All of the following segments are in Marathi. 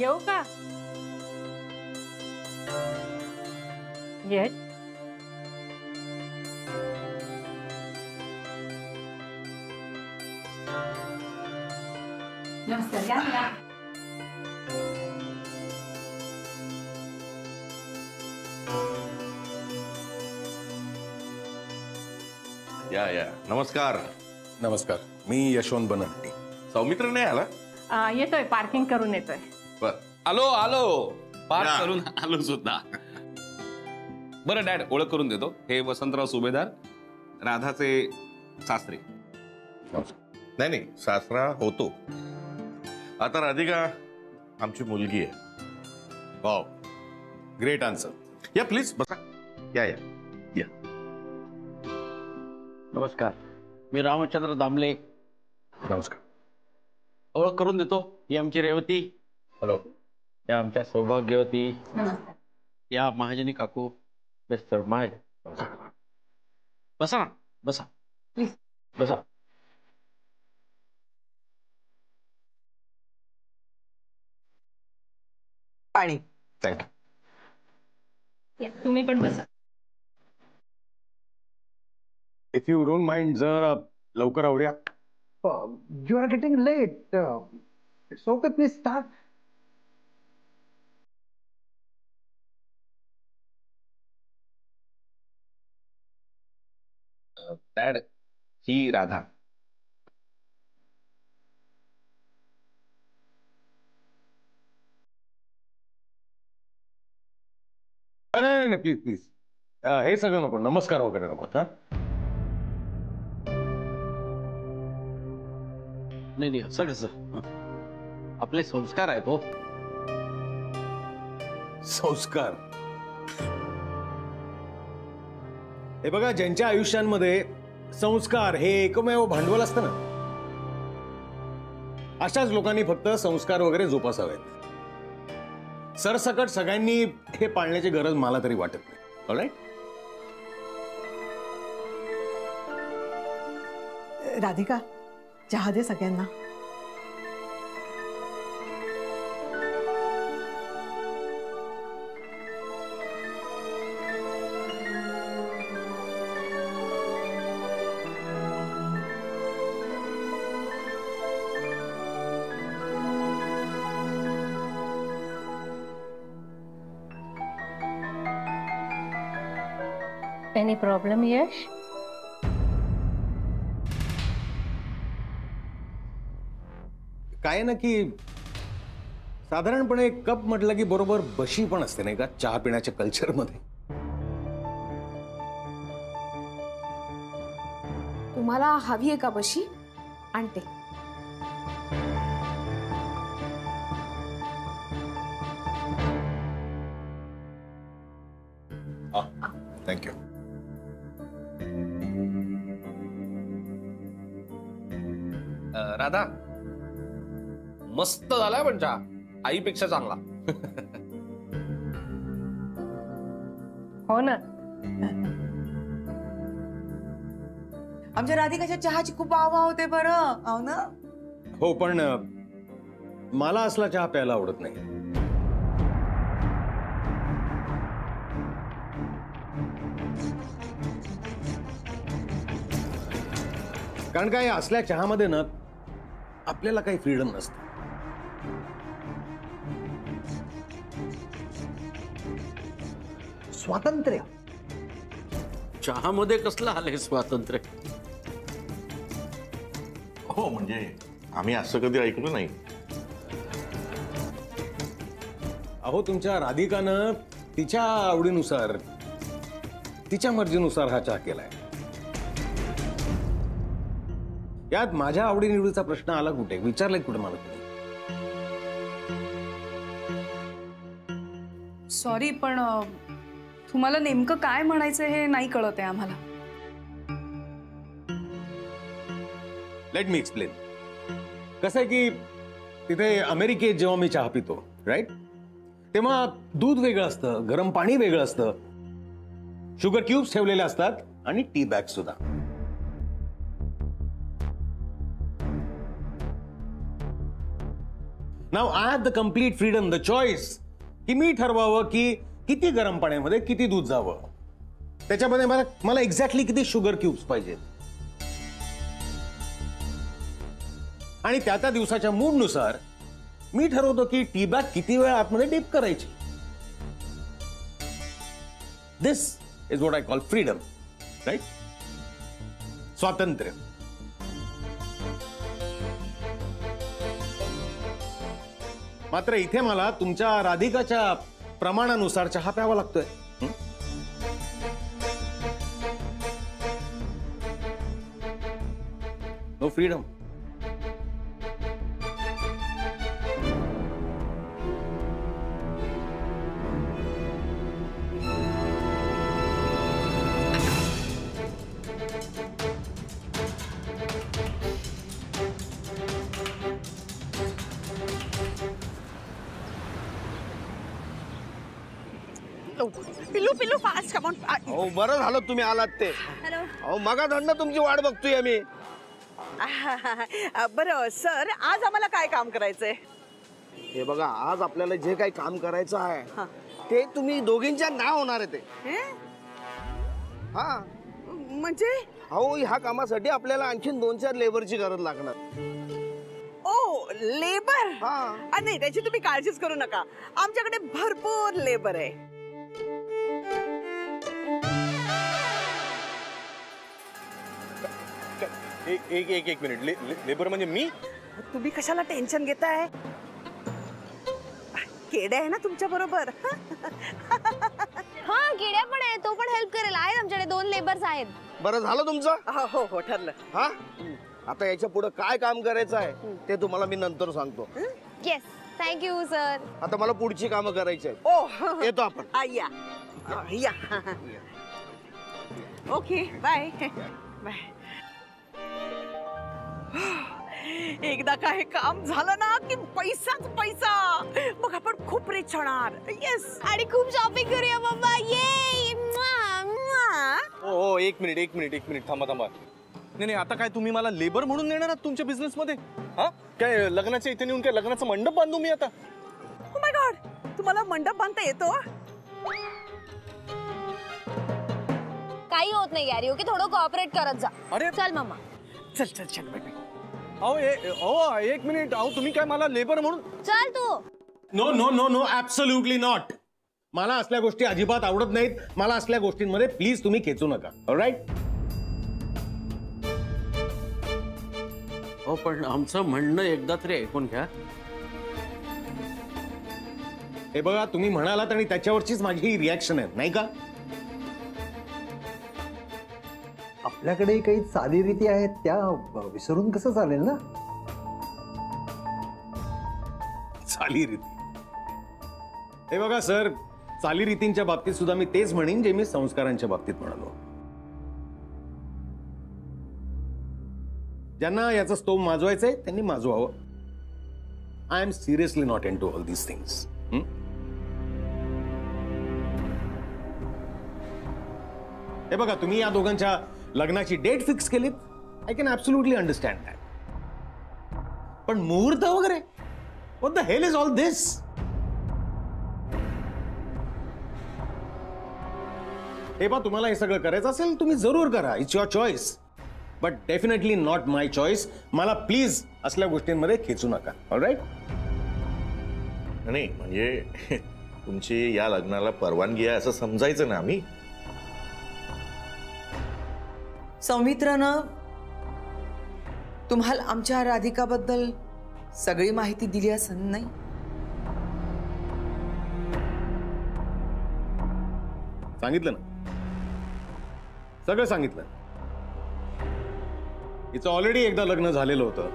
येऊ का? येस. नमस्कार. या या नमस्कार. नमस्कार. मी यशवंत बनहट्टी. सौमित्र नाही आला? येतोय, पार्किंग करून येतोय. बर. आलो पार्क करून आलो सुद्धा. बरं डॅड, ओळख करून देतो. हे वसंतराव सुभेदार, राधाचे सासरे. नाही सासरा होतो. आता राधिका आमची मुलगी आहे. Wow, great answer. या प्लीज बसा. या. नमस्कार, मी रामचंद्र दामले. नमस्कार. ओळख करून देतो. ही आमची रेवती. हॅलो. या आमच्या सौभाग्यवती. नमस्कार. या महाजनी काकू. मिस्टर माय. बसा ना, बसा प्लीज. बसा. पाणी. थँक्यू. तुम्ही पण बसा. इफ यू डोंट माइंड जरा लवकर आवरूया. You are getting late. It's okay, please start. Dad, ही राधा. नाही प्लीज प्लीज, हे सगळं नको. नमस्कार वगैरे नको. हा, नाही असं कसं? आपले संस्कार आहेत हो. संस्कार. हे बघा, ज्यांच्या आयुष्यांमध्ये संस्कार हे एकमेव भांडवल असतं ना, अशाच लोकांनी फक्त संस्कार वगैरे जोपासावेत. सरसकट सगळ्यांनी हे पाळण्याची गरज मला तरी वाटत नाही. ऑलराईट. राधिका, चहा दे सगळ्यांना. एनी प्रॉब्लेम यश? काय ना की साधारणपणे कप म्हटलं की बरोबर बशी पण असते नाही का चहा पिण्याच्या कल्चरमध्ये. तुम्हाला हवी आहे का बशी? आणते. थँक्यू. राधा, मस्त झालाय पण चहा. आईपेक्षा चांगला. हो ना. आमच्या राधिकाच्या चहाची खूप आवडते होते बरं. हो ना. हो, पण मला असला चहा प्यायला आवडत नाही. कारण काय, असल्या चहामध्ये ना आपल्याला काही फ्रीडम नसतं. स्वातंत्र्य. चहामध्ये कसलं आलंय स्वातंत्र्य? हो, म्हणजे आम्ही असं कधी ऐकलं नाही. अहो, तुमच्या राधिकानं तिच्या आवडीनुसार, तिच्या मर्जीनुसार हा चहा केलाय. यात माझ्या आवडीनिवडीचा प्रश्न आला कुठे? विचारलंय कुठे मला? सॉरी, पण तुम्हाला नेमकं काय म्हणायचं हे नाही कळत आहे आम्हाला. Let me explain. कसं आहे की तिथे अमेरिकेत जेव्हा मी चहा पितो, राईट, तेव्हा दूध वेगळं असतं, गरम पाणी वेगळं असतं, शुगर क्यूब्स ठेवलेले असतात आणि टी बॅग सुद्धा. Now I have the complete freedom, the choice, की मी ठरवावं की किती गरम पाण्यामध्ये किती दूध जावं, त्याच्यामध्ये मला एक्झॅक्टली किती शुगर क्यूब्स पाहिजेत, आणि त्या दिवसाच्या मूडनुसार मी ठरवतो की टी बॅग किती वेळ आतमध्ये डीप करायची. This is what I call freedom, right? स्वातंत्र्य. मात्र इथे मला तुमच्या राधिकाच्या प्रमाणानुसार चहा प्यावा लागतोय. No freedom. पिल्लू पिल्लू फास्ट कम ऑन. हो बरं झालं तुम्ही आलात ते. अहो मगाधरनं तुमची वाट बघतोय आम्ही. बरं सर, आज आम्हाला काय काम करायचंय? हे बघा, आज आपल्याला जे काही काम करायचं आहे ते तुम्ही दोघींच्या नाव होणार आहे ते. हा म्हणजे अहो ह्या कामासाठी आपल्याला आणखीन 2-4 लेबरची गरज लागणार. ओ लेबर. हा नाही, त्याची तुम्ही काळजीच करू नका, आमच्याकडे भरपूर लेबर आहे. एक मिनिट. लेबर म्हणजे मी? तुम्ही कशाला टेन्शन घेताय? केडे आहे ना तुमच्या बरोबर. हा किड्या पण आहे, तो पण हेल्प करेल. आहेत आमच्याकडे 2 लेबर्स आहेत. बरं झालं तुमचं. हो हो ठरलं. हा आता याच्या पुढे काय काम करायचं आहे ते तुम्हाला मी नंतर सांगतो. Yes, thank you sir. आता मला पुढची कामं करायची आहेत. ओ येतो आपण. या या. Okay bye bye. एकदा का हे काम झालं ना की पैसाच पैसा. मग आपण खूप रिच होणार. येस. आणि खूप शॉपिंग करूया मम्मा. ये हो एक मिनिट थांबा. नाही आता काय तुम्ही मला लेबर म्हणून नेणार आहात तुमच्या बिझनेस मध्ये? हा काय लग्नाच्या इथे नेऊन काय लग्नाचा मंडप बांधू मी आता? ओ माय गॉड, तुम्हाला मंडप बांधता येतो? काही होत नाही यार, ओके? थोडं कोऑपरेट करत जा. अरे चल मम्मा. चल बाय. अहो एक मिनिट. अहो तुम्ही काय मला लेबर म्हणून? चल तू. No no no no, absolutely not. मला असल्या गोष्टी अजिबात आवडत नाहीत. मला असल्या गोष्टींमध्ये प्लीज तुम्ही खेचू नका. ऑलराईट? हो पण आमचं म्हणणं एकदा तरी ऐकून घ्या. हे बघा, तुम्ही म्हणालात आणि त्याच्यावरचीच माझी ही रिॲक्शन आहे, नाही का? आपल्याकडे काही चालीरीती आहेत त्या विसरून कसं चालेल ना? चालीरीती. हे बघा सर, चालीरीतींच्या बाबतीत सुद्धा मी तेच म्हणेन जे मी संस्कारांच्या बाबतीत म्हणालो. ज्यांना याचा स्तोम माजवायचंय त्यांनी माजवावं. I am seriously not into all these things. हे बघा, तुम्ही या दोघांच्या लग्नाची डेट फिक्स केलीत. I can absolutely understand that. पण मुहूर्त वगैरे, what the hell is all this? हे बा, तुम्हाला हे सगळं करायचं असेल तुम्ही जरूर करा. It's your choice, but definitely not my choice. मला प्लीज असल्या गोष्टींमध्ये खेचू नका. ऑलराईट? नाही म्हणजे तुमची या लग्नाला परवानगी आहे असं समजायचं ना आम्ही. सौमित्रानं तुम्हाला आमच्या राधिकाबद्दल सगळी माहिती दिली असेल, नाही? सांगितलं ना, सगळं सांगितलं. हिचं ऑलरेडी एकदा लग्न झालेलं होतं.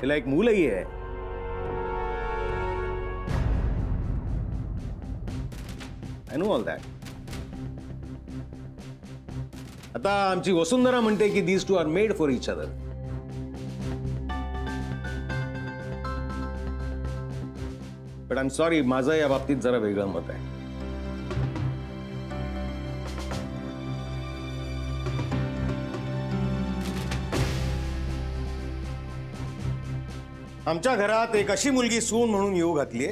तिला एक मुलंही आहे. I know all that. आता आमची वसुंधरा म्हणते की these two are made for each other. But I am sorry, माझं या बाबतीत जरा वेगळं मत आहे. आमच्या घरात एक अशी मुलगी सून म्हणून येऊ घातली,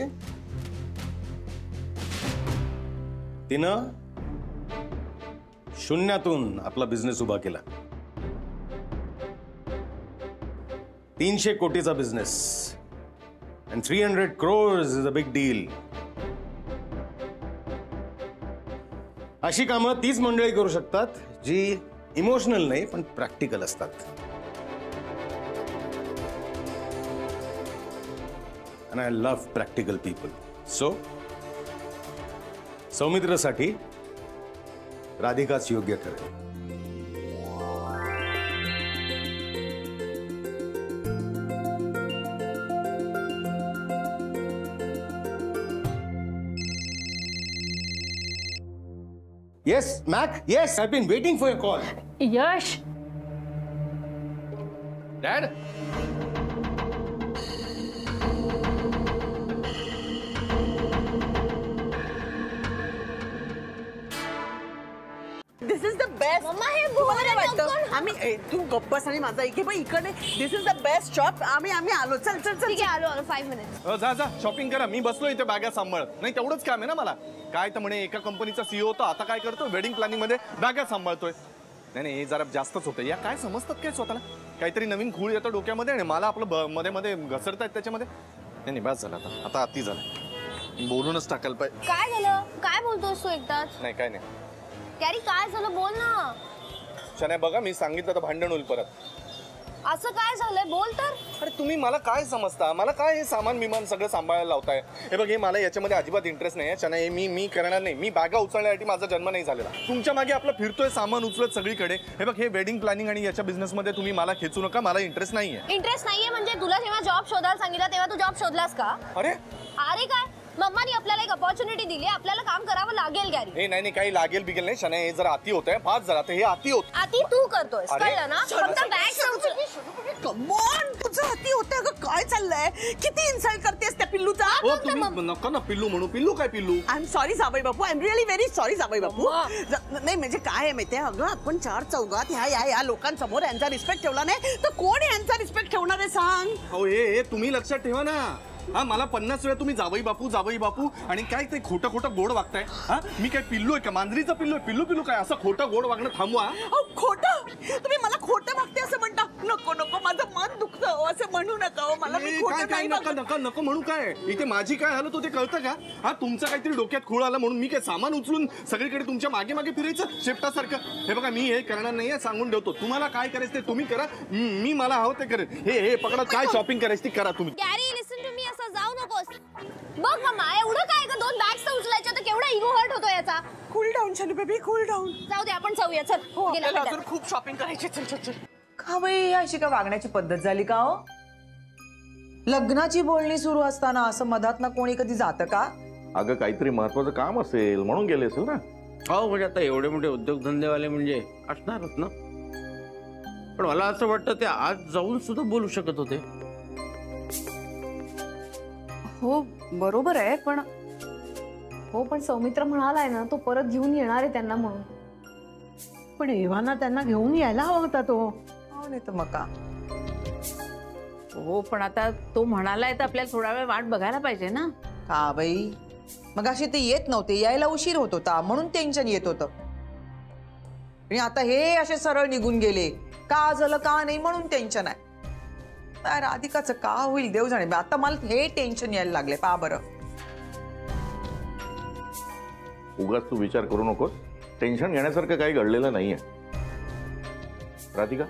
तिनं शून्यातून आपला बिझनेस उभा केला. 300 कोटीचा business and 300 crores is a big deal. अशी कामं तीच मंडळी करू शकतात जी इमोशनल नाही पण प्रॅक्टिकल असतात. and I love practical people. So सौमित्रसाठी राधिकाच योग्य ठरेल. Yes, Mac. Yes, I've been waiting for your call. Yash, dad this is the best. मम्मा, हे तुम्हाला काय बोलायला वाटतं? नको. आम्ही तू गप्पस आणि माझा इथे पण इकडे. दिस इज द बेस्ट शॉप. आम्ही आलो. चल चल चल. ठीक आहे, आलो 5 मिनिट्स. जा जा शॉपिंग करा. मी बसलो इथे बॅगा सांभाळत. नाही तेवढंच काम आहे ना मला. काय तर म्हणे एका कंपनीचा सीईओ होता, आता काय करतो वेडिंग प्लॅनिंग मध्ये बॅगा सांभाळतोय. नाही हे जरा जास्तच होतं. या काय समजतात काय स्वतःला? काहीतरी नवीन खूळ येतं डोक्यामध्ये आणि मला आपलं मध्ये मध्ये घसरतायत त्याच्यामध्ये. नाही बस झालं आता अति झालं. बोलूनच टाकायला पाहिजे. काय झालं? काय बोलतोस तू एकटाच? नाही काय नाही. कॅरी, काय झालं? बोल ना. शनाय बघा मी सांगितलं तर भांडण होईल परत. असं काय झालंय? बोल तर. अरे तुम्ही मला काय समजता? मला काय हे सामान बिमान सगळं सांभाळायला लावताय? हे बघ हे मला याच्यामध्ये अजिबात इंटरेस्ट नाही आहे. शनाय मी करणार नाही. मी बॅगा उचलण्यासाठी माझा जन्म नाही झालेला. तुमच्या मागे आपलं फिरतोय सामान उचलत सगळीकडे. हे बघ हे वेडिंग प्लॅनिंग आणि याच्या बिझनेसमध्ये तुम्ही मला खेचू नका. मला इंटरेस्ट नाहीये. इंटरेस्ट नाहीये म्हणजे तुला जेव्हा जॉब शोधायला सांगितलं तेव्हा तू जॉब शोधलास का? अरे काय मम्मानी आपल्याला एक अपॉर्च्युनिटी दिली, आपल्याला काम करावं लागेल गॅरी. हे नाही काही लागेल बिगेल नाही. शनाय हे जरा अति होतंय. फास्ट जरा हे अति होत. आती तू करतोय, अरे, कळलं ना? फक्त बॅग कम ऑन, तुझं हाती होतंय का? काय चाललंय? किती इन्सल्ट करतेस त्या पिल्लूचा? हो तुम्ही नका ना पिल्लू म्हणू. पिल्लू काय पिल्लू? आय एम सॉरी जावई बापू. I am really very sorry जावई बापू. नाही म्हणजे काय आहे माहितीये, अगं आपण 4 चौघात ह्या लोकांसमोर यांचा रिस्पेक्ट ठेवला नाही तर कोण यांचा रिस्पेक्ट ठेवणार आहे सांग? हो हे तुम्ही लक्षात ठेवा ना. हा मला 50 वेळा तुम्ही जावई बापू आणि काय ते खोटं गोड वागताय. हा मी काय पिल्लू आहे का? मांजरीचा पिल्लू आहे? पिल्लू काय? असं खोटं गोड वागणं थांबवा. खोटं? तुम्ही मला खोटं वागते असं म्हणता? नको माझं मन दुखतं असं म्हणू नका. मला मी खोटं नाही वागत. नको म्हणू. काय इथे माझी काय हालत होते कळतं का? हा तुमचं काहीतरी डोक्यात खूळ आला म्हणून मी काय सामान उचलून सगळीकडे तुमच्या मागे फिरायचं शेपटासारखं? हे बघा मी हे करणार नाहीये, सांगून ठेवतो. तुम्हाला काय करायचं ते तुम्ही करा. मी मला हवं ते करेन. हे पकडा. काय शॉपिंग करायची ती करा तुम्ही. Gary, listen to me. असं जाऊ नकोस. बघ मम्मा, एवढं काय ग? 2 बॅग्स तर उचलायच्या तर केवढा इगो हर्ट होतो याचा. Cool down Shanu baby, cool down. जाऊ दे, आपण जाऊया. चल. गेला बेटा. अजून खूप शॉपिंग करायची. चल. का बाई अशी का वागण्याची पद्धत झाली का हो? लग्नाची बोलणी सुरू असताना असं मधात ना कोणी कधी जातं का? अगं काहीतरी महत्वाचं काम असेल म्हणून गेले असेल ना. हो म्हणजे आता एवढे मोठे उद्योगधंदेवाले म्हणजे असणारच ना. पण मला असं वाटतं ते आज जाऊन सुद्धा बोलू शकत होते. हो बरोबर आहे, पण सौमित्र म्हणालाय ना तो परत घेऊन येणार आहे त्यांना म्हणून. पण एव्हाना त्यांना घेऊन यायला हवा होता तो. हो नाही तर मग का? हो पण आता तो म्हणालाय तर आपल्याला थोडा वेळ वाट बघायला पाहिजे ना. का बाई मग अशी ते येत नव्हते, यायला उशीर होत होता म्हणून टेन्शन येत होतं. आणि आता हे असे सरळ निघून गेले, का झालं का नाही म्हणून टेन्शन आहे. राधिकाचं का होईल देव जाणे. आता मला हे टेन्शन यायला लागले. पहा बरं. उगाच तू विचार करू नकोस. टेन्शन घेण्यासारखं काही घडलेलं नाहीये. राधिका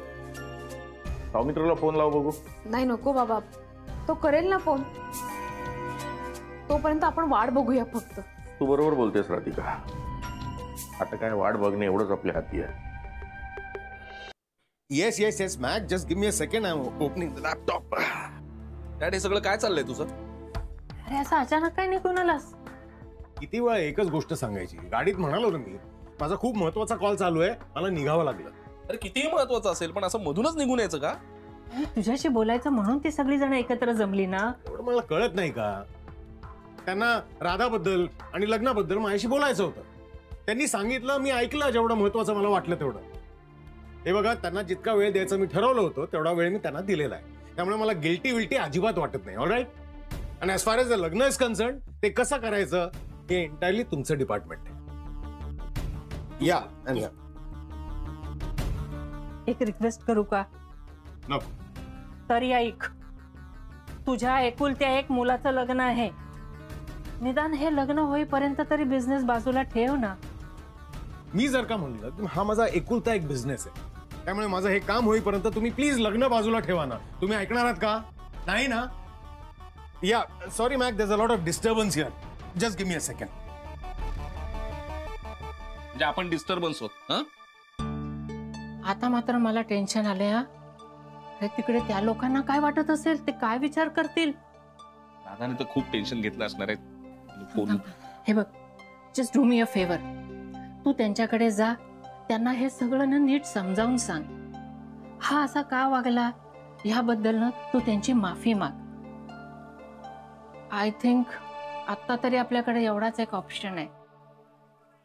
सौमित्रला फोन लाव बघू. नाही नको बाबा, तो करेल ना फोन. तोपर्यंत आपण वाट बघूया फक्त. तू बरोबर बोलतेस राधिका. आता काय वाट बघणे एवढंच आपल्या हाती आहे. Yes Mac, just give me a second. I am opening the laptop. Dad हे सगळं काय चाललंय तुझं? अरे असं अचानक काय निघून आलास? किती वेळा एकच गोष्ट सांगायची. गाडीत म्हणालो ना मी, माझा खूप महत्वाचा कॉल चालू आहे, मला निघावं लागलं. अरे कितीही महत्वाचं असेल पण असं मधूनच निघून यायचं का? तुझ्याशी बोलायचं म्हणून ती सगळी जण एकत्र जमली ना. एवढं मला कळत नाही का? त्यांना राधाबद्दल आणि लग्नाबद्दल माझ्याशी बोलायचं होतं. त्यांनी सांगितलं, मी ऐकलं जेवढं महत्वाचं मला वाटलं तेवढं. हे बघा त्यांना जितका वेळ द्यायचा मी ठरवलं होतं तेवढा वेळ मी त्यांना दिलेला आहे. त्यामुळे मला गिल्टी अजिबात वाटत नाही. ऑलराईट. आणि ऍज फार एज द लग्न इज कन्सर्न, ते कसं करायचं हे एंटायरली तुमचं डिपार्टमेंट आहे. या. एक रिक्वेस्ट करू का? नको. तरी ऐक, तुझ्या एकुलत्या एक मुलाचं लग्न आहे. निदान हे लग्न होईपर्यंत तरी बिझनेस बाजूला ठेव ना. मी जर का म्हणलं की हा माझा एकुलता एक बिझनेस आहे, त्यामुळे माझं हे काम होईपर्यंत तुम्ही प्लीज लग्न बाजूला ठेवा ना. तुम्ही ऐकणार आहात का? नाही ना. या sorry Mac, there is a lot of disturbance here. Just give me a second. म्हणजे आपण डिस्टर्बन्स होत. आता मात्र मला टेन्शन आले. हा, तिकडे त्या लोकांना काय वाटत असेल, ते काय विचार करतील? राधाने तर खूप टेन्शन घेतलं असणार आहे. हे बघ, just do me a favour. तू त्यांच्याकडे जा, त्यांना हे सगळं ना नीट समजावून सांग. हा असा का वागला ह्याबद्दल ना तू त्यांची माफी माग. आय थिंक आता तरी आपल्याकडे एवढाच एक ऑप्शन आहे.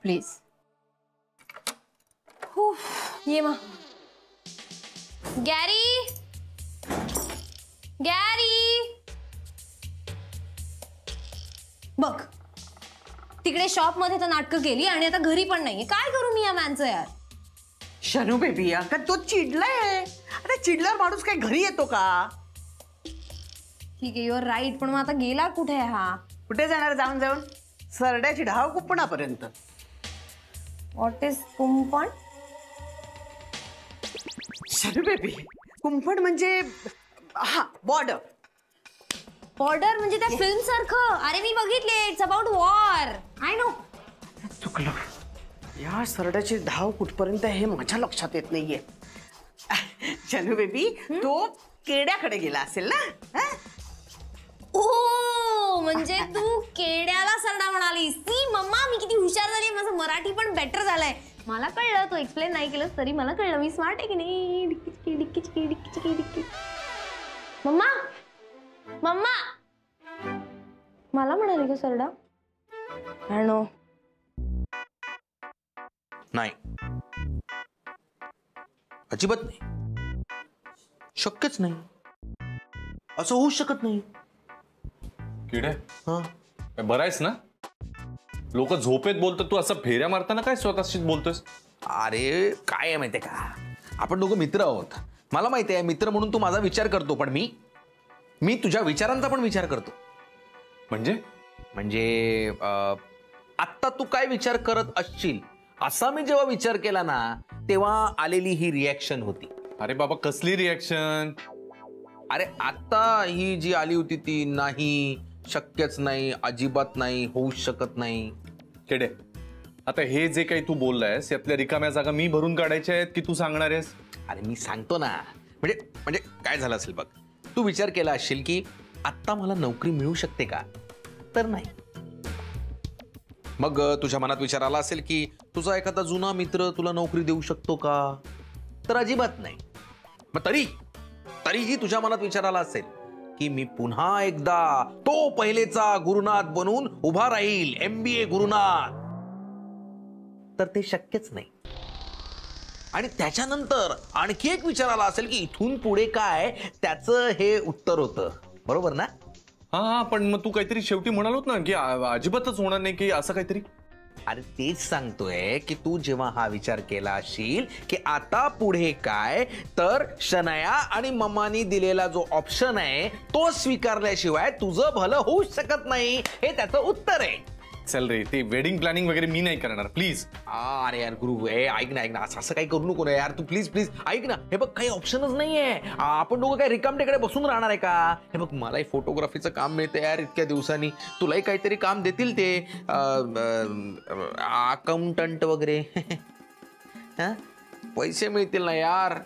प्लीज. ये मा. गॅरी, गॅरी, बघ तिकडे शॉप मध्ये तर नाटकं केली आणि आता घरी पण नाहीये. काय करू मी या मॅनचं यार? शनू बेबी, का तो चिडलाय. अरे चिडल्यावर माणूस काय घरी येतो का? ठीक आहे, युअर राईट. पण मग आता गेला कुठे हा? कुठे जाणार? जाऊन जाऊन सरड्याची ढाव कुपणापर्यंत. व्हॉट इज कुंपण? शनू बेबी, कुंपण म्हणजे हा बॉर्डर. बॉर्डर म्हणजे त्या फिल्म सारखं. अरे मी बघितले, it's about war. I know. चुकलं. या सरड्याची धाव कुठपर्यंत हे माझ्या लक्षात येत नाहीये. शनू बेबी, तो केड्याकडे गेला असेल ना? ओ, म्हणजे तू केड्याला सरडा म्हणालीस. सी मम्मा, मी किती हुशार झाली. माझं मराठी पण बेटर झालंय. मला कळलं, तू एक्सप्लेन नाही केलंस तरी मला कळलं. मी स्मार्ट आहे की नाही? डिक्की चिकी डिक्की चिकी डिक्की चिकी डिक्की. मम्मा, मम्मा, मला म्हणाली का सरडा? नो. नाही, अजिबात नाही. शक्यच नाही. असं होऊ शकत नाही. किडे, बरं आहेस ना? लोक झोपेत बोलतात, तू असं फेऱ्या मारताना काय स्वतःशीच बोलतोयस? अरे काय आहे माहितीये का, आपण दोघं मित्र आहोत. मला माहिती आहे मित्र म्हणून तू माझा विचार करतो, पण मी तुझ्या विचारांचा पण विचार करतो. म्हणजे आत्ता तू काय विचार करत असशील असा मी जेव्हा विचार केला ना, तेव्हा आलेली ही रिॲक्शन होती. अरे बाबा, कसली रिॲक्शन? अरे आत्ता ही जी आली होती ती नाही, शक्यच नाही, अजिबात नाही, होऊ शकत नाही. केडे, आता हे जे काही तू बोललायस यातल्या रिकाम्या जागा मी भरून काढायच्या आहेत की तू सांगणार आहेस? अरे मी सांगतो ना. म्हणजे काय झालं असेल बघ, तू विचार केला असशील की आत्ता मला नोकरी मिळू शकते का, तर नाही. मग तुझ्या मनात विचार आला असेल की तुझा एखादा जुना मित्र तुला नोकरी देऊ शकतो का, तर अजिबात नाही. मग तरीही तुझ्या मनात विचार आला असेल की मी पुन्हा एकदा तो पहिलेचा गुरुनाथ बनून उभा राहील, MBA गुरुनाथ, तर ते शक्यच नाही. आणि त्याच्यानंतर आणखी एक विचार आला असेल की इथून पुढे काय, त्याचं हे उत्तर होतं. बरोबर ना? हा, पण मग तू काहीतरी शेवटी म्हणालोत ना की अजिबातच होणार नाही की असं काहीतरी. अरे तेच सांगतोय की तू जेव्हा हा विचार केला असशील की आता पुढे काय, तर शनाया आणि मम्मानी दिलेला जो ऑप्शन आहे तो स्वीकारल्याशिवाय तुझं भलं होऊ शकत नाही, हे त्याचं उत्तर आहे. चल रे, ते वेडिंग प्लॅनिंग वगैरे मी नाही करणार, प्लीज. अरे यार गुरु, ऐक ना, असं काही करू नको यार, तू प्लीज ऐक ना. हे बघ, काही ऑप्शनच नाहीये. आपण दोघं काय रिकामटेकडे बसून राहणार आहे का? हे बघ, मलाही फोटोग्राफीचं काम मिळतं यार इतक्या दिवसांनी, तुलाही काहीतरी काम देतील ते अकाउंटंट वगैरे. पैसे मिळतील ना यार.